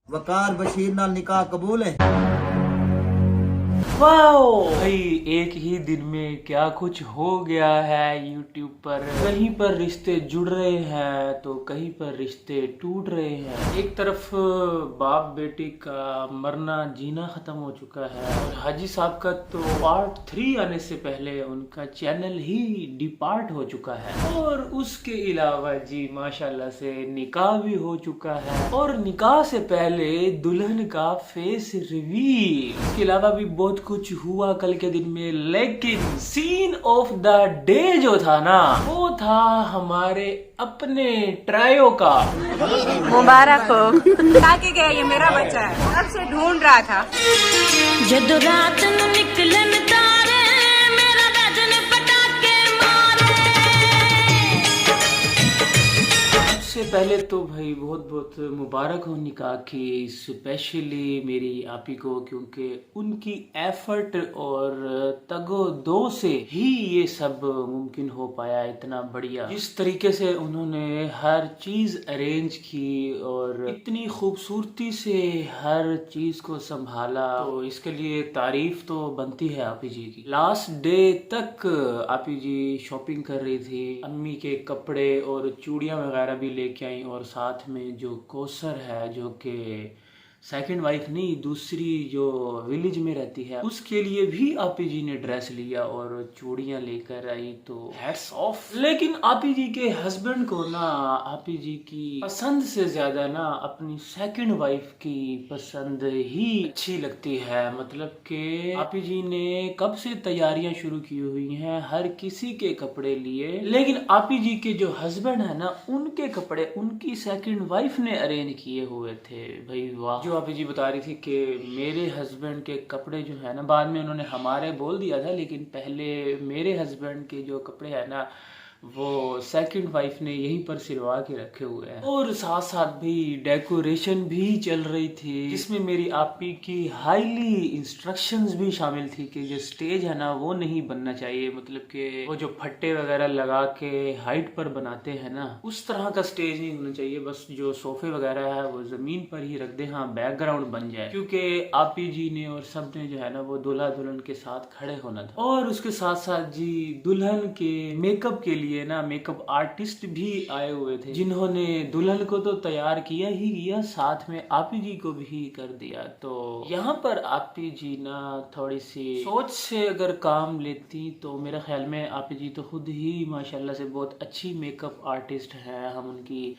वकार बशीर नाल निकाह कबूल है। वाओ भाई, एक ही दिन में क्या कुछ हो गया है यूट्यूब पर। कहीं पर रिश्ते जुड़ रहे हैं तो कहीं पर रिश्ते टूट रहे हैं। एक तरफ बाप बेटी का मरना जीना खत्म हो चुका है और हाजी साहब का तो पार्ट 3 आने से पहले उनका चैनल ही डिपार्ट हो चुका है। और उसके अलावा जी माशाल्लाह से निकाह भी हो चुका है और निकाह से पहले दुल्हन का फेस रिवील, इसके अलावा भी बहुत कुछ हुआ कल के दिन में। लेकिन सीन ऑफ द डे जो था ना, वो था हमारे अपने ट्रायो का। मुबारक हो ताकि गया, ये मेरा बच्चा है, कब से ढूंढ रहा था। जद रात नू निकलन तारे मेरा बदन पटाके मारे। सबसे पहले तो भाई बहुत बहुत मुबारक हो निकाह की, स्पेशली मेरी आपी को, क्योंकि उनकी एफर्ट और तगो दो से ही ये सब मुमकिन हो पाया। इतना बढ़िया जिस तरीके से उन्होंने हर चीज अरेंज की और इतनी खूबसूरती से हर चीज को संभाला, तो इसके लिए तारीफ तो बनती है आपी जी की। लास्ट डे तक आपी जी शॉपिंग कर रही थी, अम्मी के कपड़े और चूड़ियां वगैरह भी लेके आई, और साथ में जो कोसर है जो कि सेकंड वाइफ नहीं दूसरी जो विलेज में रहती है, उसके लिए भी आपी जी ने ड्रेस लिया और चूड़ियां लेकर आई, तो हैट्स ऑफ। लेकिन आपी जी के हस्बैंड को ना आपी जी की पसंद से ज्यादा ना अपनी सेकंड वाइफ की पसंद ही अच्छी लगती है। मतलब कि आपी जी ने कब से तैयारियां शुरू की हुई हैं, हर किसी के कपड़े लिए, लेकिन आपी जी के जो हस्बैंड है ना, उनके कपड़े उनकी सेकंड वाइफ ने अरेंज किए हुए थे। भाई वाह। जो आपी जी बता रही थी कि मेरे हस्बैंड के कपड़े जो है ना, बाद में उन्होंने हमारे बोल दिया था, लेकिन पहले मेरे हस्बैंड के जो कपड़े है ना, वो सेकंड वाइफ ने यहीं पर सिलवा के रखे हुए हैं। और साथ साथ भी डेकोरेशन भी चल रही थी, जिसमें मेरी आपी की हाईली इंस्ट्रक्शंस भी शामिल थी कि जो स्टेज है ना वो नहीं बनना चाहिए, मतलब कि वो जो फट्टे वगैरह लगा के हाइट पर बनाते हैं ना, उस तरह का स्टेज नहीं होना चाहिए। बस जो सोफे वगैरह है वो जमीन पर ही रख दे, हाँ बैकग्राउंड बन जाए, क्योंकि आपी जी ने और सब ने जो है ना वो दूल्हा दुल्हन के साथ खड़े होना था। और उसके साथ साथ जी दुल्हन के मेकअप के लिए ना मेकअप आर्टिस्ट भी आए हुए थे, जिन्होंने दुल्हन को तो तैयार किया ही किया, साथ में आपी जी को भी कर दिया। तो यहाँ पर आपी जी ना थोड़ी सी सोच से अगर काम लेती तो मेरे ख्याल में आपी जी तो खुद ही माशाल्लाह से बहुत अच्छी मेकअप आर्टिस्ट है। हम उनकी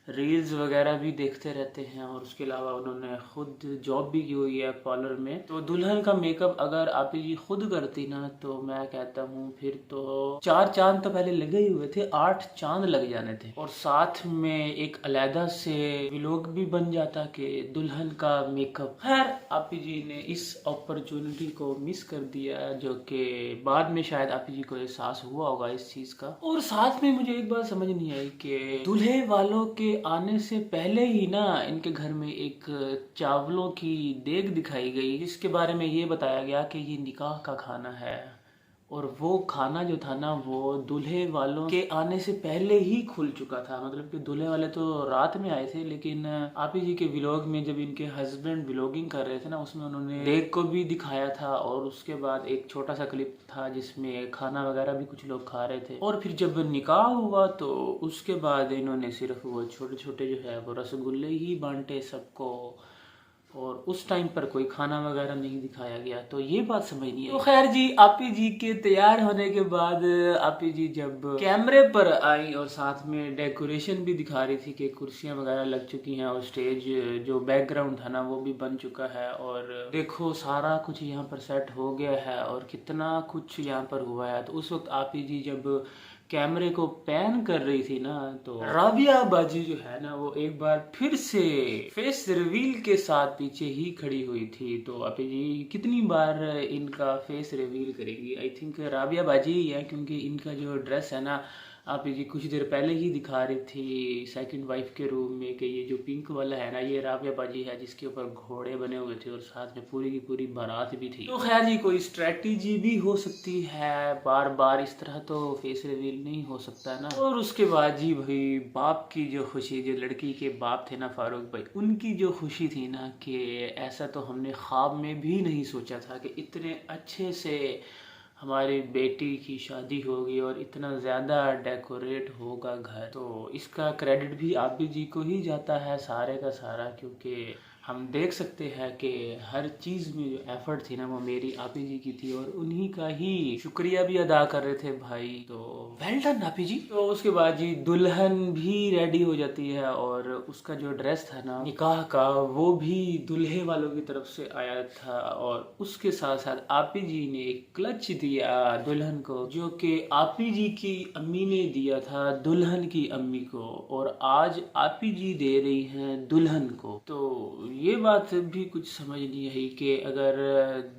रील्स वगैरह भी देखते रहते हैं, और उसके अलावा उन्होंने खुद जॉब भी की हुई है पार्लर में। तो दुल्हन का मेकअप अगर आपी जी खुद करती ना, तो मैं कहता हूँ फिर तो 4 चांद तो पहले लगे ही हुए थे, 8 चांद लग जाने थे। और साथ में एक अलहदा से व्लॉग भी बन जाता कि दुल्हन का मेकअप। खैर आपी जी ने इस अपॉर्चुनिटी को मिस कर दिया, जो कि बाद में शायद आपी जी को एहसास हुआ होगा इस चीज का। और साथ में मुझे एक बात समझ नहीं आई कि दूल्हे वालों के आने से पहले ही ना इनके घर में एक चावलों की देग दिखाई गई, जिसके बारे में ये बताया गया कि ये निकाह का खाना है। और वो खाना जो था ना वो दूल्हे वालों के आने से पहले ही खुल चुका था, मतलब कि दूल्हे वाले तो रात में आए थे, लेकिन आपी जी के व्लॉग में जब इनके हस्बैंड व्लॉगिंग कर रहे थे ना, उसमें उन्होंने देग को भी दिखाया था, और उसके बाद एक छोटा सा क्लिप था जिसमें खाना वगैरह भी कुछ लोग खा रहे थे। और फिर जब निकाह हुआ तो उसके बाद इन्होंने सिर्फ वो छोटे छोटे जो है वो रसगुल्ले ही बांटे सबको, और उस टाइम पर कोई खाना वगैरह नहीं दिखाया गया। तो ये बात समझ नहीं आई। तो खैर जी आपी जी के तैयार होने के बाद आपी जी जब कैमरे पर आई और साथ में डेकोरेशन भी दिखा रही थी कि कुर्सियां वगैरह लग चुकी हैं और स्टेज जो बैकग्राउंड था ना वो भी बन चुका है, और देखो सारा कुछ यहाँ पर सेट हो गया है और कितना कुछ यहाँ पर हुआ है। तो उस वक्त आपी जी जब कैमरे को पैन कर रही थी ना, तो राबिया बाजी जो है ना वो एक बार फिर से फेस रिवील के साथ पीछे ही खड़ी हुई थी। तो आपी जी कितनी बार इनका फेस रिवील करेगी? आई थिंक राबिया बाजी ही है, क्योंकि इनका जो ड्रेस है ना आप जी कुछ देर पहले ही दिखा रही थी सेकंड वाइफ के रूम में कि ये जो पिंक वाला है ना, ये राबिया बाजी है जिसके ऊपर घोड़े बने हुए थे और साथ में पूरी की पूरी बारात भी थी। तो खैर जी कोई स्ट्रेटजी भी हो सकती है, बार बार इस तरह तो फेस रिवील नहीं हो सकता है ना। और उसके बाद जी भाई बाप की जो खुशी, जो लड़की के बाप थे ना फारूक भाई, उनकी जो खुशी थी ना कि ऐसा तो हमने ख्वाब में भी नहीं सोचा था कि इतने अच्छे से हमारी बेटी की शादी होगी और इतना ज़्यादा डेकोरेट होगा घर। तो इसका क्रेडिट भी आबी जी को ही जाता है सारे का सारा, क्योंकि हम देख सकते हैं कि हर चीज़ में जो एफर्ट थी ना वो मेरी आपी जी की थी और उन्हीं का ही शुक्रिया भी अदा कर रहे थे भाई। तो वेल डन आपी जी। तो उसके बाद जी दुल्हन भी रेडी हो जाती है और उसका जो ड्रेस था ना निकाह का वो भी दुल्हे वालों की तरफ से आया था और उसके साथ साथ आपी जी ने एक क्लच दिया दुल्हन को, जो कि आपी जी की अम्मी ने दिया था दुल्हन की अम्मी को और आज आपी जी दे रही हैं दुल्हन को। तो ये बात भी कुछ समझ नहीं आई कि अगर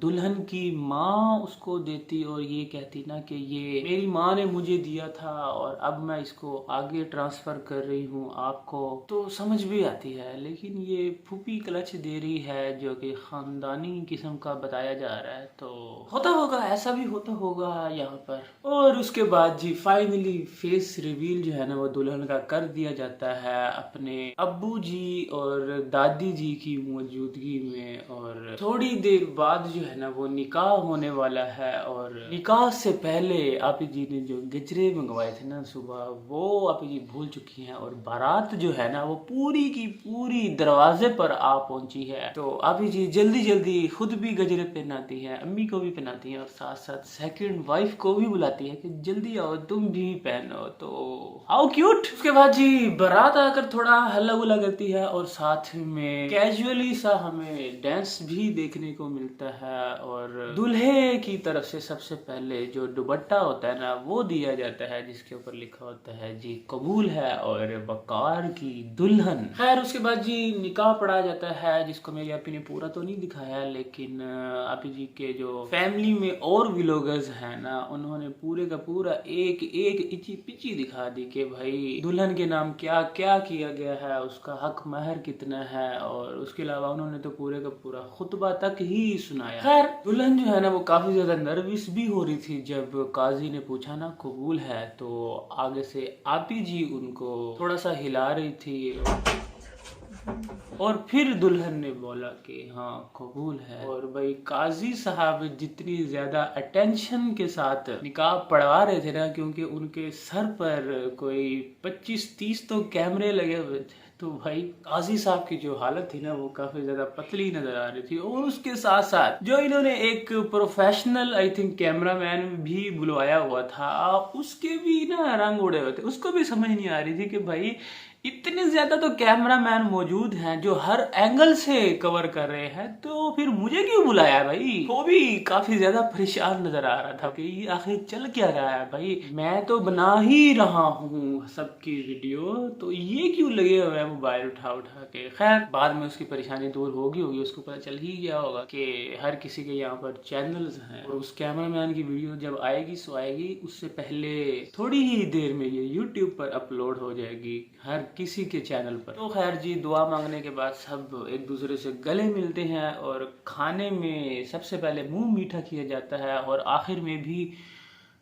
दुल्हन की माँ उसको देती और ये कहती ना कि ये मेरी माँ ने मुझे दिया था और अब मैं इसको आगे ट्रांसफर कर रही हूँ आपको, तो समझ भी आती है। लेकिन ये फूफी क्लच दे रही है जो कि खानदानी किस्म का बताया जा रहा है, तो होता होगा, ऐसा भी होता होगा यहाँ पर। और उसके बाद जी फाइनली फेस रिवील जो है ना वो दुल्हन का कर दिया जाता है अपने अब्बू जी और दादी जी की मौजूदगी में। और थोड़ी देर बाद जो है ना वो निकाह होने वाला है और निकाह से पहले आपी जी ने जो गजरे मंगवाए थे ना सुबह, वो आपी जी भूल चुकी हैं और बारात जो है ना वो पूरी की पूरी दरवाजे पर आ पहुंची है। तो आपी जी जल्दी जल्दी खुद भी गजरे पहनाती है, अम्मी को भी पहनाती है और साथ साथ सेकंड वाइफ को भी बुलाती है कि जल्दी आओ तुम भी पहनो। तो हाउ क्यूट। उसके बाद जी बारात आकर थोड़ा हल्ला गुल्ला करती है और साथ में कैजुअली सा हमें डांस भी देखने को मिलता है और दूल्हे की तरफ से सबसे पहले जो दुपट्टा होता है ना वो दिया जाता है जिसके ऊपर लिखा होता है जी कबूल है और वकार की दुल्हन। खैर उसके बाद जी निकाह पढ़ा जाता है जिसको मेरी आपी ने पूरा तो नहीं दिखाया, लेकिन आपी जी के जो फैमिली में और व्लॉगर्स हैं ना उन्होंने पूरे का पूरा एक एक इची पिची दिखा दी कि भाई दुल्हन के नाम क्या क्या किया गया है, उसका हक महर कितना है और उसके अलावा उन्होंने तो पूरे का पूरा खुतबा तक ही सुनाया। खैर दुल्हन जो है ना वो काफी ज्यादा नर्वस भी हो रही थी जब काजी ने पूछा ना कबूल है, तो आगे से आपी जी उनको थोड़ा सा हिला रही थी और फिर दुल्हन ने बोला कि हाँ कबूल है। और भाई काजी साहब जितनी ज्यादा अटेंशन के साथ निकाह पढ़वा रहे थे ना, क्योंकि उनके सर पर कोई 25-30 तो कैमरे लगे हुए थे, तो भाई काजी साहब की जो हालत थी ना वो काफी ज्यादा पतली नजर आ रही थी। और उसके साथ साथ जो इन्होंने एक प्रोफेशनल आई थिंक कैमरामैन भी बुलवाया हुआ था, उसके भी ना रंग उड़े हुए थे, उसको भी समझ नहीं आ रही थी कि भाई इतने ज्यादा तो कैमरामैन मौजूद हैं जो हर एंगल से कवर कर रहे हैं, तो फिर मुझे क्यों बुलाया भाई। वो भी काफी ज्यादा परेशान नजर आ रहा था कि ये आखिर चल क्या रहा है भाई, मैं तो बना ही रहा हूँ सबकी वीडियो, तो ये क्यों लगे हुए हैं मोबाइल उठा उठा के। खैर बाद में उसकी परेशानी दूर होगी उसको पता चल ही गया होगा कि हर किसी के यहाँ पर चैनल्स हैं और उस कैमरामैन की वीडियो जब आएगी सो आएगी, उससे पहले थोड़ी ही देर में ये यूट्यूब पर अपलोड हो जाएगी हर किसी के चैनल पर। तो खैर जी दुआ मांगने के बाद सब एक दूसरे से गले मिलते हैं और खाने में सबसे पहले मुंह मीठा किया जाता है और आखिर में भी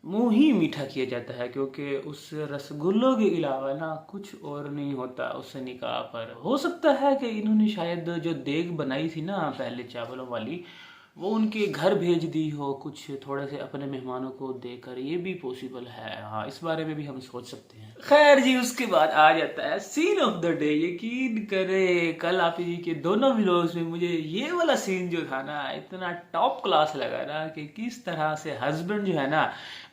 मुंह ही मीठा किया जाता है, क्योंकि उस रसगुल्लों के अलावा ना कुछ और नहीं होता उस निकाह पर। हो सकता है कि इन्होंने शायद जो देग बनाई थी ना पहले चावलों वाली वो उनके घर भेज दी हो कुछ थोड़े से अपने मेहमानों को देकर, ये भी पॉसिबल है। हाँ इस बारे में भी हम सोच सकते हैं। खैर जी उसके बाद आ जाता है सीन ऑफ द डे। यकीन करे कल आप जी के दोनों व्लॉग्स में मुझे ये वाला सीन जो था ना इतना टॉप क्लास लगा ना कि किस तरह से हस्बैंड जो है ना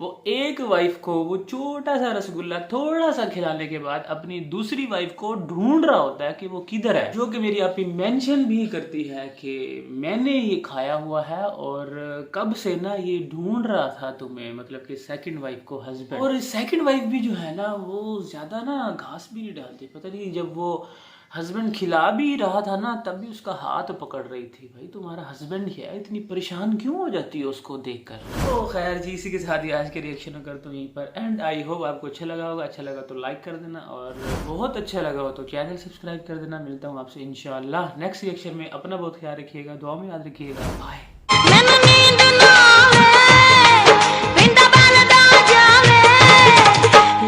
वो एक वाइफ को वो छोटा सा रसगुल्ला थोड़ा सा खिलाने के बाद अपनी दूसरी वाइफ को ढूंढ रहा होता है कि वो किधर है, जो कि मेरी आपी मेंशन भी करती है कि मैंने ये खाया हुआ है और कब से ना ये ढूंढ रहा था तुम्हें, मतलब कि सेकंड वाइफ को हस्बैंड। और सेकंड वाइफ भी जो है ना वो ज्यादा ना घास भी नहीं डालती, पता नहीं जब वो हस्बैंड खिला भी रहा था ना, तब भी उसका हाथ पकड़ रही थी। भाई तुम्हारा हस्बैंड है, इतनी परेशान क्यों हो जाती है उसको देखकर। तो खैर जी, इसी के साथ ही आज के रिएक्शन करता हूँ यहीं पर एंड। आई होप आपको अच्छा लगा होगा। अच्छा लगा तो लाइक कर देना, और बहुत अच्छा लगा हो तो चैनल सब्सक्राइब कर देना। मिलता हूँ आपसे इंशाल्लाह नेक्स्ट रिएक्शन में। अपना बहुत ख्याल रखिएगा, दुआ में याद रखिएगा। बाय। ਮੈਨੂੰ ਨੀਂਦ ਨਾ ਆਵੇ ਪਿੰਡਾਂ ਵੱਲ ਦਾ ਜਾਵੇ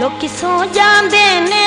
ਲੋਕੀ ਸੌ ਜਾਂਦੇ ਨੇ।